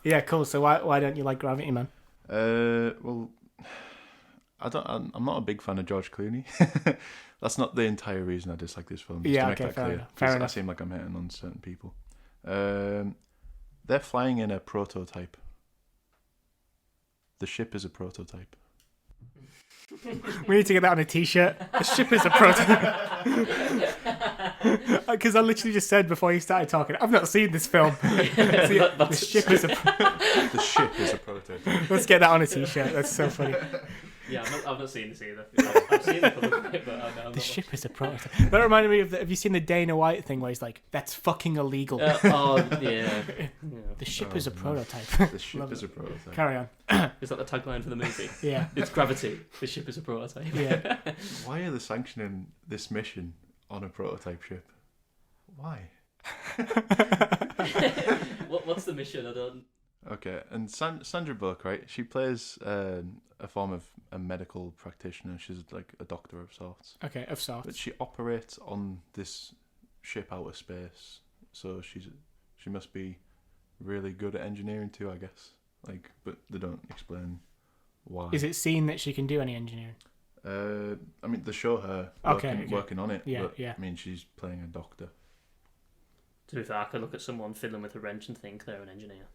Yeah, cool. So why don't you like Gravity, man? Well, I'm not a big fan of George Clooney. That's not the entire reason I dislike this film. Just to make that clear. Fair enough. I seem like I'm hitting on certain people. They're flying in a prototype. The ship is a prototype. We need to get that on a t-shirt. The ship is a prototype. Because I literally just said before you started talking, I've not seen this film. The ship is a The ship is a prototype. Let's get that on a t-shirt. That's so funny. Yeah, I've not seen this either. I've seen the cover, but I'm the ship is a prototype. That reminded me of have you seen the Dana White thing where he's like, that's fucking illegal. Yeah. The ship is a prototype. The ship is a prototype. Carry on. Is that the tagline for the movie? Yeah. It's Gravity. The ship is a prototype. Yeah. Why are they sanctioning this mission on a prototype ship? Why? What's the mission? I don't... Okay, and Sandra Bullock, right? She plays a form of a medical practitioner. She's like a doctor of sorts. Okay, of sorts. But she operates on this ship out of space, so she must be really good at engineering too, I guess. Like, but they don't explain why. Is it seen that she can do any engineering? I mean, they show her working on it. Yeah, but, yeah. I mean, she's playing a doctor. To be fair, I could look at someone fiddling with a wrench and think they're an engineer.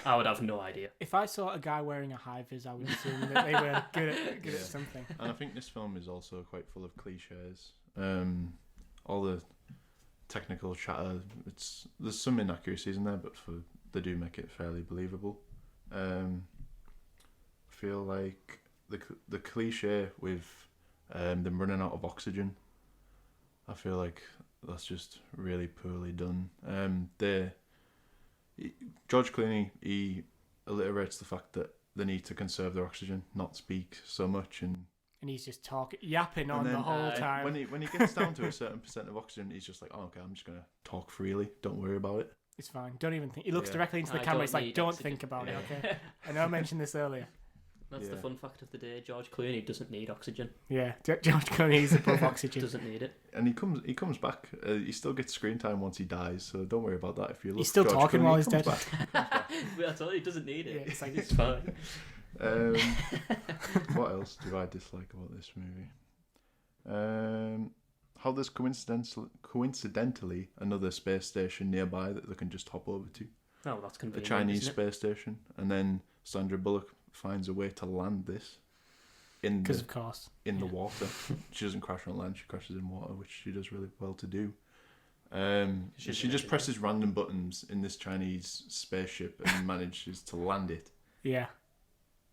I would have no idea. If I saw a guy wearing a high vis, I would assume that they were good at something. And I think this film is also quite full of cliches. All the technical chatter, there's some inaccuracies in there, but they do make it fairly believable. I feel like the cliche with them running out of oxygen, I feel like that's just really poorly done. George Clooney, he alliterates the fact that they need to conserve their oxygen, not speak so much, and he's just yapping on the whole time. When he gets down to a certain percent of oxygen, he's just like, "Oh, okay, I'm just gonna talk freely. Don't worry about it. It's fine. Don't even think." He looks directly into the camera. He's like, "Don't think about it." Okay. I know I mentioned this earlier. That's the fun fact of the day. George Clooney doesn't need oxygen. Yeah, George Clooney is above oxygen. Doesn't need it. And he comes back. He still gets screen time once he dies, so don't worry about that. If you look, he's still George talking Clooney, while he's dead. Well, I told you, he doesn't need it. Yeah, it's like it's fine. What else do I dislike about this movie? How there's coincidentally another space station nearby that they can just hop over to. Oh, that's convenient. The Chinese space station, and then Sandra Bullock finds a way to land this in the water. She doesn't crash on land; she crashes in water, which she does really well to do. She just presses random buttons in this Chinese spaceship and manages to land it. Yeah.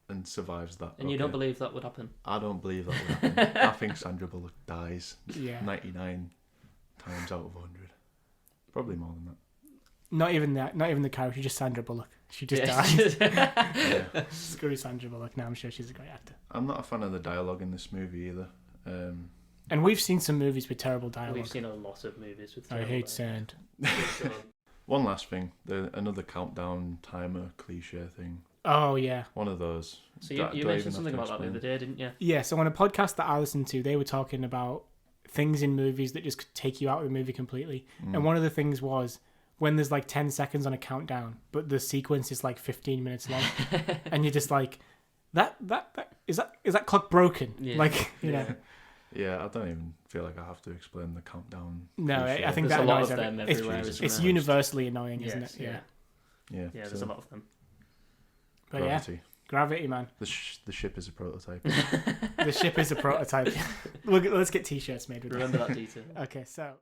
And survives that. And you don't believe that would happen? I don't believe that would happen. I think Sandra Bullock dies 99 times out of 100. Probably more than that. Not even that. Not even the character. Just Sandra Bullock. She just dies. Yeah. Screw Sandra Bullock. No, I'm sure she's a great actor. I'm not a fan of the dialogue in this movie either. And we've seen some movies with terrible dialogue. We've seen a lot of movies with terrible dialogue. Sand. One last thing. Another countdown timer cliche thing. Oh, yeah. One of those. So you mentioned something about that the other day, didn't you? Yeah, so on a podcast that I listened to, they were talking about things in movies that just could take you out of the movie completely. And one of the things was when there's like 10 seconds on a countdown, but the sequence is like 15 minutes long. And you're just like, is that clock broken? Yeah. Like, you know. Yeah, I don't even feel like I have to explain the countdown. No, cliche. I think there's that a lot annoys of them everyone. everywhere. It's universally annoying, isn't it? Yeah. Yeah, there's a lot of them. But Gravity. Gravity, man. The ship is a prototype. The ship is a prototype. Let's get t-shirts made with Remember that detail. Okay, so